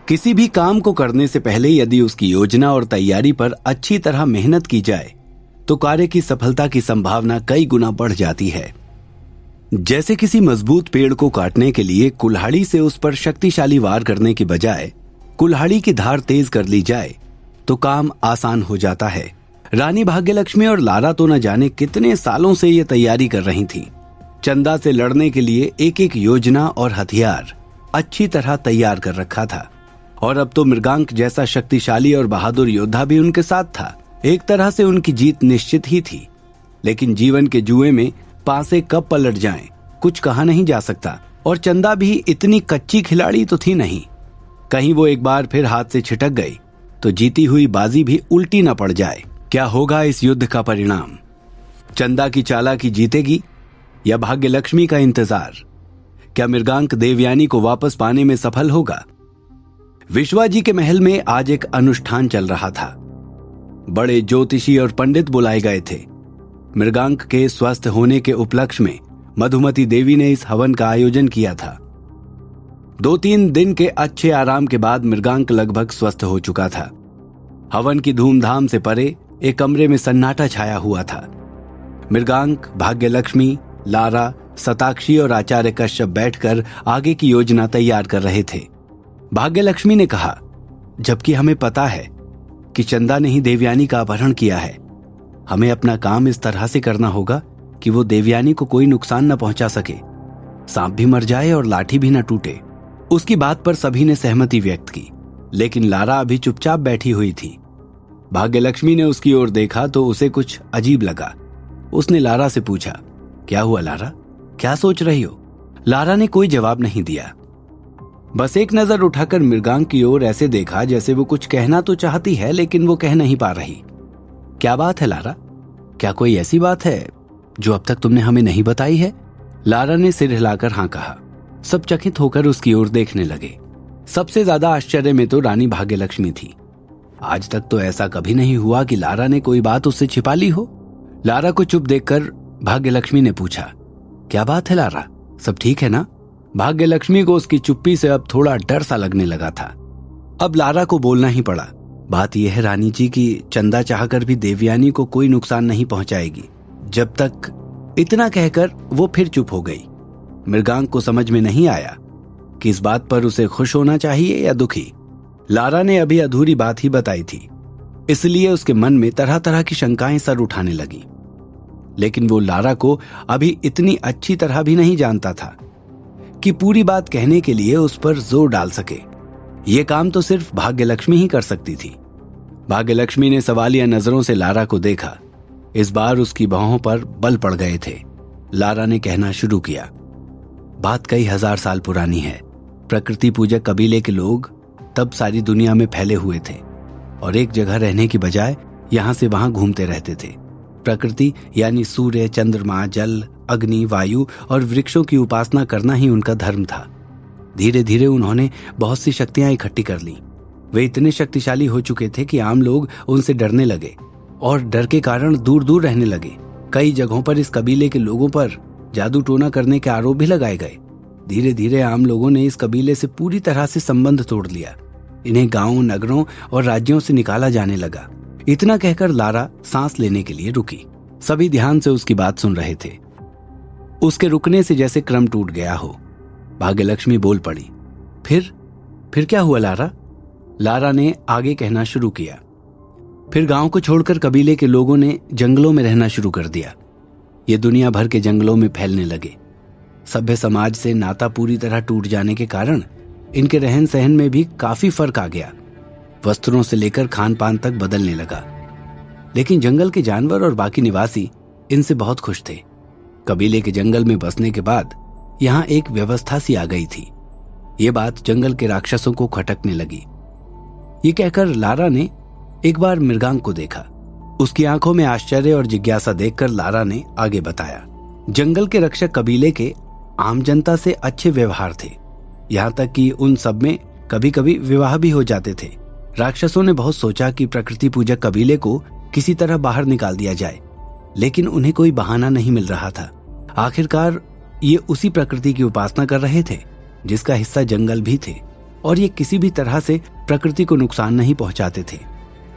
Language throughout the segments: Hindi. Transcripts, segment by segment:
किसी भी काम को करने से पहले यदि उसकी योजना और तैयारी पर अच्छी तरह मेहनत की जाए तो कार्य की सफलता की संभावना कई गुना बढ़ जाती है। जैसे किसी मजबूत पेड़ को काटने के लिए कुल्हाड़ी से उस पर शक्तिशाली वार करने की बजाय कुल्हाड़ी की धार तेज कर ली जाए तो काम आसान हो जाता है। रानी भाग्यलक्ष्मी और लारा तो न जाने कितने सालों से ये तैयारी कर रही थी। चंदा से लड़ने के लिए एक एक योजना और हथियार अच्छी तरह तैयार कर रखा था और अब तो मृगांक जैसा शक्तिशाली और बहादुर योद्धा भी उनके साथ था। एक तरह से उनकी जीत निश्चित ही थी, लेकिन जीवन के जुए में पासे कब पलट जाएं, कुछ कहा नहीं जा सकता। और चंदा भी इतनी कच्ची खिलाड़ी तो थी नहीं। कहीं वो एक बार फिर हाथ से छिटक गई तो जीती हुई बाजी भी उल्टी न पड़ जाए। क्या होगा इस युद्ध का परिणाम? चंदा की चालाकी जीतेगी या भाग्यलक्ष्मी का इंतजार? क्या मृगांक देवयानी को वापस पाने में सफल होगा? विश्वाजी के महल में आज एक अनुष्ठान चल रहा था। बड़े ज्योतिषी और पंडित बुलाए गए थे। मृगांक के स्वस्थ होने के उपलक्ष्य में मधुमती देवी ने इस हवन का आयोजन किया था। 2-3 दिन के अच्छे आराम के बाद मृगांक लगभग स्वस्थ हो चुका था। हवन की धूमधाम से परे एक कमरे में सन्नाटा छाया हुआ था। मृगांक, भाग्यलक्ष्मी, लारा, शताक्षी और आचार्य कश्यप बैठकर आगे की योजना तैयार कर रहे थे। भाग्यलक्ष्मी ने कहा, जबकि हमें पता है कि चंदा ने ही देवयानी का अपहरण किया है, हमें अपना काम इस तरह से करना होगा कि वो देवयानी को कोई नुकसान न पहुंचा सके, सांप भी मर जाए और लाठी भी न टूटे। उसकी बात पर सभी ने सहमति व्यक्त की, लेकिन लारा अभी चुपचाप बैठी हुई थी। भाग्यलक्ष्मी ने उसकी ओर देखा तो उसे कुछ अजीब लगा। उसने लारा से पूछा, क्या हुआ लारा, क्या सोच रही हो? लारा ने कोई जवाब नहीं दिया, बस एक नजर उठाकर मृगांक की ओर ऐसे देखा जैसे वो कुछ कहना तो चाहती है लेकिन वो कह नहीं पा रही। क्या बात है लारा? क्या कोई ऐसी बात है जो अब तक तुमने हमें नहीं बताई है? लारा ने सिर हिलाकर हाँ कहा। सब चकित होकर उसकी ओर देखने लगे। सबसे ज्यादा आश्चर्य में तो रानी भाग्यलक्ष्मी थी। आज तक तो ऐसा कभी नहीं हुआ कि लारा ने कोई बात उससे छिपा ली हो। लारा को चुप देखकर भाग्यलक्ष्मी ने पूछा, क्या बात है लारा, सब ठीक है ना? भाग्यलक्ष्मी को उसकी चुप्पी से अब थोड़ा डर सा लगने लगा था। अब लारा को बोलना ही पड़ा। बात यह है रानी जी कि चंदा चाहकर भी देवयानी को कोई नुकसान नहीं पहुंचाएगी जब तक। इतना कहकर वो फिर चुप हो गई। मृगांक को समझ में नहीं आया कि इस बात पर उसे खुश होना चाहिए या दुखी। लारा ने अभी अधूरी बात ही बताई थी, इसलिए उसके मन में तरह तरह की शंकाएं सर उठाने लगी। लेकिन वो लारा को अभी इतनी अच्छी तरह भी नहीं जानता था कि पूरी बात कहने के लिए उस पर जोर डाल सके। ये काम तो सिर्फ भाग्यलक्ष्मी ही कर सकती थी। भाग्यलक्ष्मी ने सवालिया नजरों से लारा को देखा। इस बार उसकी बाहों पर बल पड़ गए थे। लारा ने कहना शुरू किया, बात कई हजार साल पुरानी है। प्रकृति पूजक कबीले के लोग तब सारी दुनिया में फैले हुए थे और एक जगह रहने की बजाय यहां से वहां घूमते रहते थे। प्रकृति यानी सूर्य, चंद्रमा, जल, अग्नि, वायु और वृक्षों की उपासना करना ही उनका धर्म था। धीरे धीरे उन्होंने बहुत सी शक्तियां इकट्ठी कर ली। वे इतने शक्तिशाली हो चुके थे कि आम लोग उनसे डरने लगे और डर के कारण दूर दूर रहने लगे। कई जगहों पर इस कबीले के लोगों पर जादू टोना करने के आरोप भी लगाए गए। धीरे धीरे आम लोगों ने इस कबीले से पूरी तरह से संबंध तोड़ लिया। इन्हें गांवों, नगरों और राज्यों से निकाला जाने लगा। इतना कहकर लारा सांस लेने के लिए रुकी। सभी ध्यान से उसकी बात सुन रहे थे। उसके रुकने से जैसे क्रम टूट गया हो। भाग्यलक्ष्मी बोल पड़ी, फिर क्या हुआ लारा? लारा ने आगे कहना शुरू किया। फिर गांव को छोड़कर कबीले के लोगों ने जंगलों में रहना शुरू कर दिया। ये दुनिया भर के जंगलों में फैलने लगे। सभ्य समाज से नाता पूरी तरह टूट जाने के कारण इनके रहन सहन में भी काफी फर्क आ गया। वस्त्रों से लेकर खान पान तक बदलने लगा। लेकिन जंगल के जानवर और बाकी निवासी इनसे बहुत खुश थे। कबीले के जंगल में बसने के बाद यहाँ एक व्यवस्था सी आ गई थी। ये बात जंगल के राक्षसों को खटकने लगी। ये कहकर लारा ने एक बार मृगांक को देखा। उसकी आंखों में आश्चर्य और जिज्ञासा देखकर लारा ने आगे बताया, जंगल के रक्षक कबीले के आम जनता से अच्छे व्यवहार थे। यहाँ तक कि उन सब में कभी कभी विवाह भी हो जाते थे। राक्षसों ने बहुत सोचा कि प्रकृति पूजक कबीले को किसी तरह बाहर निकाल दिया जाए, लेकिन उन्हें कोई बहाना नहीं मिल रहा था। आखिरकार ये उसी प्रकृति की उपासना कर रहे थे जिसका हिस्सा जंगल भी थे। और ये किसी भी तरह से प्रकृति को नुकसान नहीं पहुंचाते थे।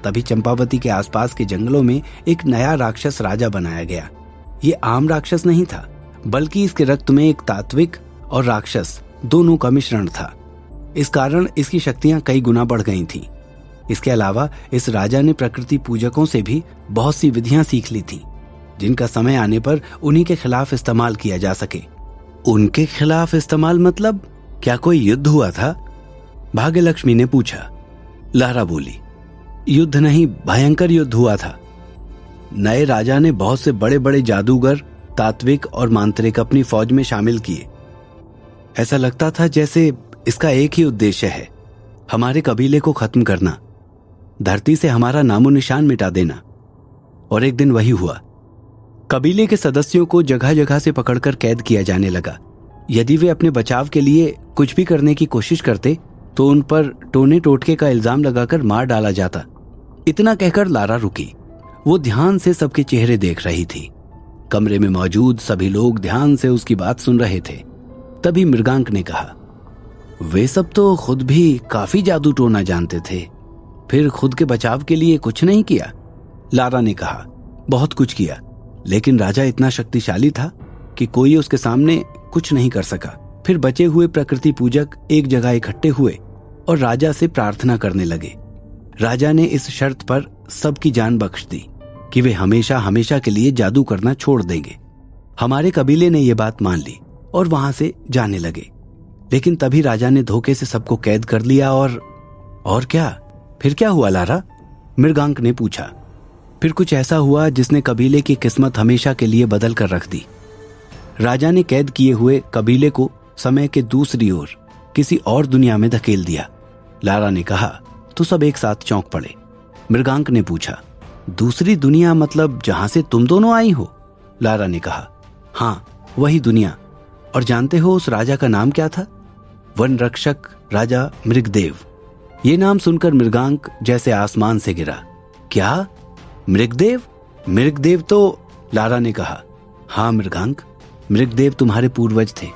तभी चंपावती के आसपास के जंगलों में एक नया राक्षस राजा बनाया गया। ये आम राक्षस नहीं था, बल्कि इसके रक्त में एक तात्विक और राक्षस दोनों का मिश्रण था। इस कारण इसकी शक्तियां कई गुना बढ़ गई थीं। इसके अलावा इस राजा ने प्रकृति पूजकों से भी बहुत सी विधियां सीख ली थीं, जिनका समय आने पर उन्हीं के खिलाफ इस्तेमाल किया जा सके। उनके खिलाफ इस्तेमाल मतलब क्या कोई युद्ध हुआ था? भाग्यलक्ष्मी ने पूछा। लारा बोली, युद्ध नहीं, भयंकर युद्ध हुआ था। नए राजा ने बहुत से बड़े बड़े जादूगर, तात्विक और मांत्रिक अपनी फौज में शामिल किए। ऐसा लगता था जैसे इसका एक ही उद्देश्य है, हमारे कबीले को खत्म करना, धरती से हमारा नामो निशान मिटा देना। और एक दिन वही हुआ। कबीले के सदस्यों को जगह जगह से पकड़कर कैद किया जाने लगा। यदि वे अपने बचाव के लिए कुछ भी करने की कोशिश करते तो उन पर टोने टोटके का इल्जाम लगाकर मार डाला जाता। इतना कहकर लारा रुकी। वो ध्यान से सबके चेहरे देख रही थी। कमरे में मौजूद सभी लोग ध्यान से उसकी बात सुन रहे थे। तभी मृगांक ने कहा, वे सब तो खुद भी काफी जादू टोना जानते थे, फिर खुद के बचाव के लिए कुछ नहीं किया? लारा ने कहा, बहुत कुछ किया, लेकिन राजा इतना शक्तिशाली था कि कोई उसके सामने कुछ नहीं कर सका। फिर बचे हुए प्रकृति पूजक एक जगह इकट्ठे हुए और राजा से प्रार्थना करने लगे। राजा ने इस शर्त पर सबकी जान बख्श दी कि वे हमेशा हमेशा के लिए जादू करना छोड़ देंगे। हमारे कबीले ने यह बात मान ली और वहां से जाने लगे। लेकिन तभी राजा ने धोखे से सबको कैद कर लिया। और क्या? फिर क्या हुआ लारा? मृगांक ने पूछा। फिर कुछ ऐसा हुआ जिसने कबीले की किस्मत हमेशा के लिए बदल कर रख दी। राजा ने कैद किए हुए कबीले को समय के दूसरी ओर किसी और दुनिया में धकेल दिया। लारा ने कहा तो सब एक साथ चौंक पड़े। मृगांक ने पूछा, दूसरी दुनिया मतलब जहां से तुम दोनों आई हो? लारा ने कहा, हाँ, वही दुनिया। और जानते हो उस राजा का नाम क्या था? वन रक्षक राजा मृगदेव। ये नाम सुनकर मृगांक जैसे आसमान से गिरा। क्या? मृगदेव? मृगदेव तो? लारा ने कहा, हाँ मृगांक, मृगदेव तुम्हारे पूर्वज थे।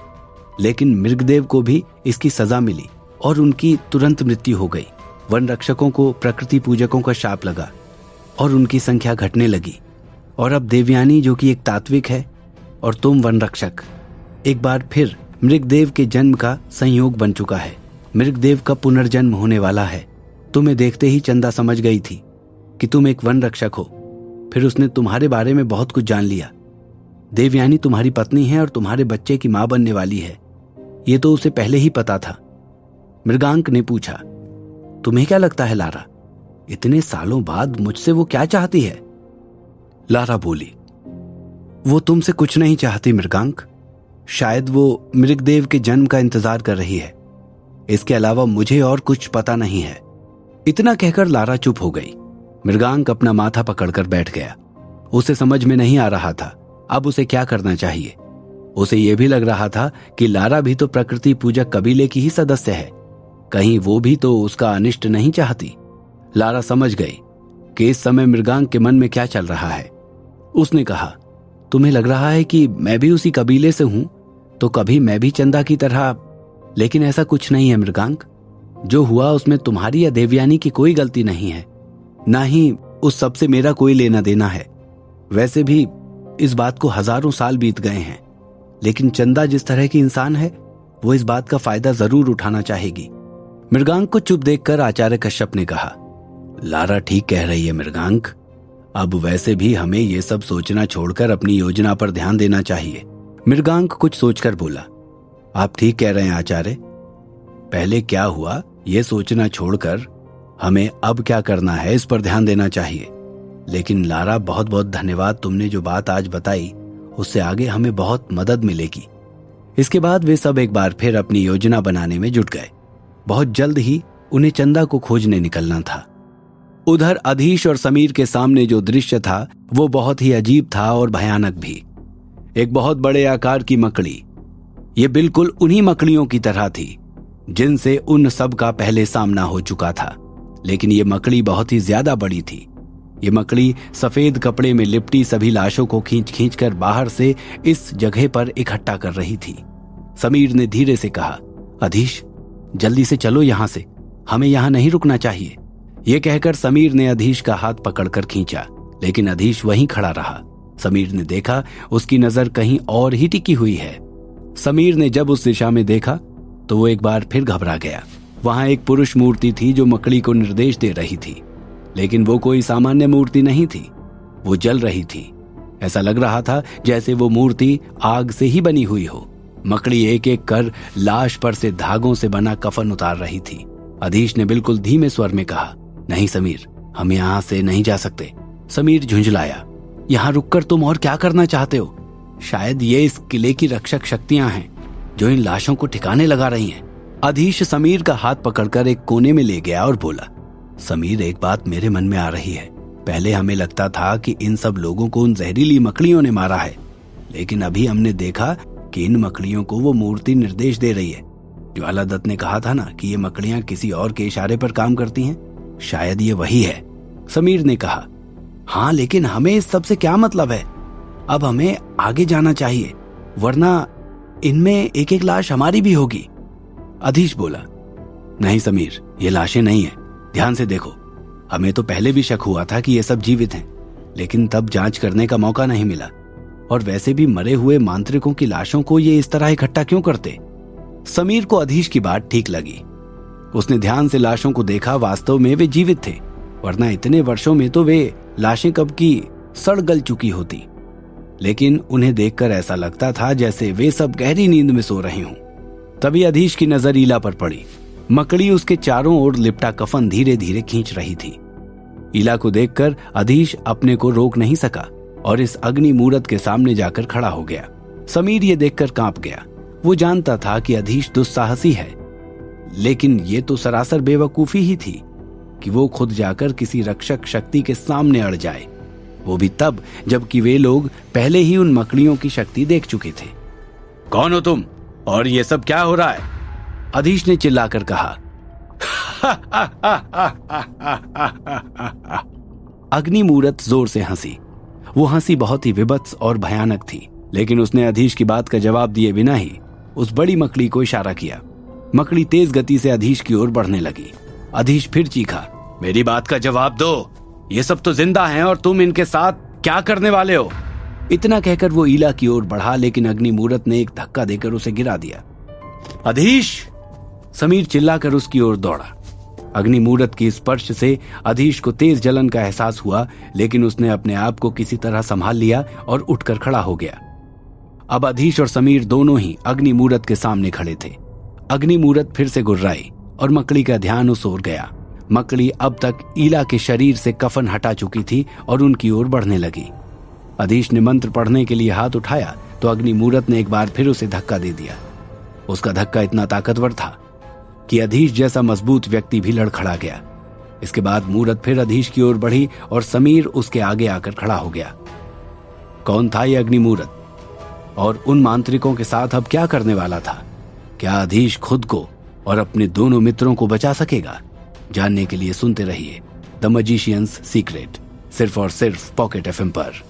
लेकिन मृगदेव को भी इसकी सजा मिली और उनकी तुरंत मृत्यु हो गई। वन रक्षकों को प्रकृति पूजकों का शाप लगा और उनकी संख्या घटने लगी। और अब देवयानी, जो कि एक तात्विक है, और तुम वन रक्षक, एक बार फिर मृगदेव के जन्म का संयोग बन चुका है। मृगदेव का पुनर्जन्म होने वाला है। तुम्हें देखते ही चंदा समझ गई थी कि तुम एक वन रक्षक हो। फिर उसने तुम्हारे बारे में बहुत कुछ जान लिया। देवयानी तुम्हारी पत्नी है और तुम्हारे बच्चे की मां बनने वाली है। ये तो उसे पहले ही पता था। मृगांक ने पूछा, तुम्हें क्या लगता है लारा, इतने सालों बाद मुझसे वो क्या चाहती है? लारा बोली, वो तुमसे कुछ नहीं चाहती मृगांक। शायद वो मृगदेव के जन्म का इंतजार कर रही है। इसके अलावा मुझे और कुछ पता नहीं है। इतना कहकर लारा चुप हो गई। मृगांक अपना माथा पकड़कर बैठ गया। उसे समझ में नहीं आ रहा था अब उसे क्या करना चाहिए। उसे यह भी लग रहा था कि लारा भी तो प्रकृति पूजक कबीले की ही सदस्य है, कहीं वो भी तो उसका अनिष्ट नहीं चाहती। लारा समझ गई कि इस समय मृगांक के मन में क्या चल रहा है। उसने कहा, तुम्हें लग रहा है कि मैं भी उसी कबीले से हूं, तो कभी मैं भी चंदा की तरह, लेकिन ऐसा कुछ नहीं है मृगांक। जो हुआ उसमें तुम्हारी या देवयानी की कोई गलती नहीं है, ना ही उस सब से मेरा कोई लेना देना है। वैसे भी इस बात को हजारों साल बीत गए हैं, लेकिन चंदा जिस तरह की इंसान है वो इस बात का फायदा जरूर उठाना चाहेगी। मृगांक को चुप देखकर आचार्य कश्यप ने कहा, लारा ठीक कह रही है मृगांक। अब वैसे भी हमें ये सब सोचना छोड़कर अपनी योजना पर ध्यान देना चाहिए। मृगांक कुछ सोचकर बोला, आप ठीक कह रहे हैं आचार्य। पहले क्या हुआ ये सोचना छोड़कर हमें अब क्या करना है इस पर ध्यान देना चाहिए। लेकिन लारा, बहुत बहुत धन्यवाद, तुमने जो बात आज बताई उससे आगे हमें बहुत मदद मिलेगी। इसके बाद वे सब एक बार फिर अपनी योजना बनाने में जुट गए। बहुत जल्द ही उन्हें चंदा को खोजने निकलना था। उधर अधीश और समीर के सामने जो दृश्य था वो बहुत ही अजीब था और भयानक भी। एक बहुत बड़े आकार की मकड़ी, ये बिल्कुल उन्हीं मकड़ियों की तरह थी जिनसे उन सब का पहले सामना हो चुका था, लेकिन ये मकड़ी बहुत ही ज्यादा बड़ी थी। ये मकड़ी सफेद कपड़े में लिपटी सभी लाशों को खींच खींच कर बाहर से इस जगह पर इकट्ठा कर रही थी। समीर ने धीरे से कहा, अधीश जल्दी से चलो यहां से, हमें यहां नहीं रुकना चाहिए। ये कहकर समीर ने अधीश का हाथ पकड़कर खींचा, लेकिन अधीश वहीं खड़ा रहा। समीर ने देखा उसकी नजर कहीं और ही टिकी हुई है। समीर ने जब उस दिशा में देखा तो वो एक बार फिर घबरा गया। वहां एक पुरुष मूर्ति थी जो मकड़ी को निर्देश दे रही थी, लेकिन वो कोई सामान्य मूर्ति नहीं थी, वो जल रही थी। ऐसा लग रहा था जैसे वो मूर्ति आग से ही बनी हुई हो। मकड़ी एक एक कर लाश पर से धागों से बना कफन उतार रही थी। अधीश ने बिल्कुल धीमे स्वर में कहा, नहीं समीर, हम यहां से नहीं जा सकते। समीर झुंझलाया, यहां रुककर तुम और क्या करना चाहते हो? शायद ये इस किले की रक्षक शक्तियां हैं जो इन लाशों को ठिकाने लगा रही हैं। अधीश समीर का हाथ पकड़कर एक कोने में ले गया और बोला, समीर, एक बात मेरे मन में आ रही है। पहले हमें लगता था कि इन सब लोगों को उन जहरीली मकड़ियों ने मारा है, लेकिन अभी हमने देखा कि इन मकड़ियों को वो मूर्ति निर्देश दे रही है। ज्वाला दत्त ने कहा था ना कि ये मकड़ियां किसी और के इशारे पर काम करती हैं। शायद ये वही है। समीर ने कहा, हाँ, लेकिन हमें इस सब से क्या मतलब है? अब हमें आगे जाना चाहिए, वरना इनमें एक एक लाश हमारी भी होगी। अधीश बोला, नहीं समीर, ये लाशें नहीं है, ध्यान से देखो। हमें तो पहले भी शक हुआ था कि ये सब जीवित हैं, लेकिन तब जांच करने का मौका नहीं मिला। और वैसे भी मरे हुए मांत्रिकों की लाशों को ये इस तरह इकट्ठा क्यों करते? समीर को अधीश की बात ठीक लगी। उसने ध्यान से लाशों को देखा। वास्तव में वे जीवित थे, वरना इतने वर्षों में तो वे लाशें कब की सड़ गल चुकी होती। लेकिन उन्हें देखकर ऐसा लगता था जैसे वे सब गहरी नींद में सो रहे हों। तभी अधीश की नजर ईला पर पड़ी। मकड़ी उसके चारों ओर लिपटा कफन धीरे धीरे खींच रही थी। ईला को देखकर अधीश अपने को रोक नहीं सका और इस अग्नि मूरत के सामने जाकर खड़ा हो गया। समीर ये देखकर कांप गया। वो जानता था कि अधीश दुस्साहसी है, लेकिन ये तो सरासर बेवकूफी ही थी कि वो खुद जाकर किसी रक्षक शक्ति के सामने अड़ जाए, वो भी तब जबकि वे लोग पहले ही उन मकड़ियों की शक्ति देख चुके थे। कौन हो तुम और ये सब क्या हो रहा है? अधीश ने चिल्लाकर कहा। अग्नि मूरत जोर से हंसी। वो हंसी बहुत ही विभत्स और भयानक थी, लेकिन उसने अधीश की बात का जवाब दिए बिना ही उस बड़ी मकड़ी को इशारा किया। मकड़ी तेज गति से अधीश की ओर बढ़ने लगी। अधीश फिर चीखा, मेरी बात का जवाब दो, ये सब तो जिंदा हैं और तुम इनके साथ क्या करने वाले हो? इतना कहकर वो ईला की ओर बढ़ा, लेकिन अग्नि मूरत ने एक धक्का देकर उसे गिरा दिया। अधीश! समीर चिल्लाकर उसकी ओर दौड़ा। अग्नि मूरत की स्पर्श से अधीश को तेज जलन का एहसास हुआ, लेकिन उसने अपने आप को किसी तरह संभाल लिया और उठकर खड़ा हो गया। अब अधीश और समीर दोनों ही अग्नि मूरत के सामने खड़े थे। अग्नि मूरत फिर से गुर्राई और मकड़ी का ध्यान उस ओर गया। मकड़ी अब तक ईला के शरीर से कफन हटा चुकी थी और उनकी ओर बढ़ने लगी। अधीश ने मंत्र पढ़ने के लिए हाथ उठाया तो अग्नि मूरत ने एक बार फिर उसे धक्का दे दिया। उसका धक्का इतना ताकतवर था कि अधीश जैसा मजबूत व्यक्ति भी लड़खड़ा गया। इसके बाद मूरत फिर अधीश की ओर बढ़ी और समीर उसके आगे आकर खड़ा हो गया। कौन था यह अग्नि मूरत और उन मांत्रिकों के साथ अब क्या करने वाला था? क्या अधीश खुद को और अपने दोनों मित्रों को बचा सकेगा? जानने के लिए सुनते रहिए द मैजिशियंस सीक्रेट, सिर्फ और सिर्फ पॉकेट एफएम पर।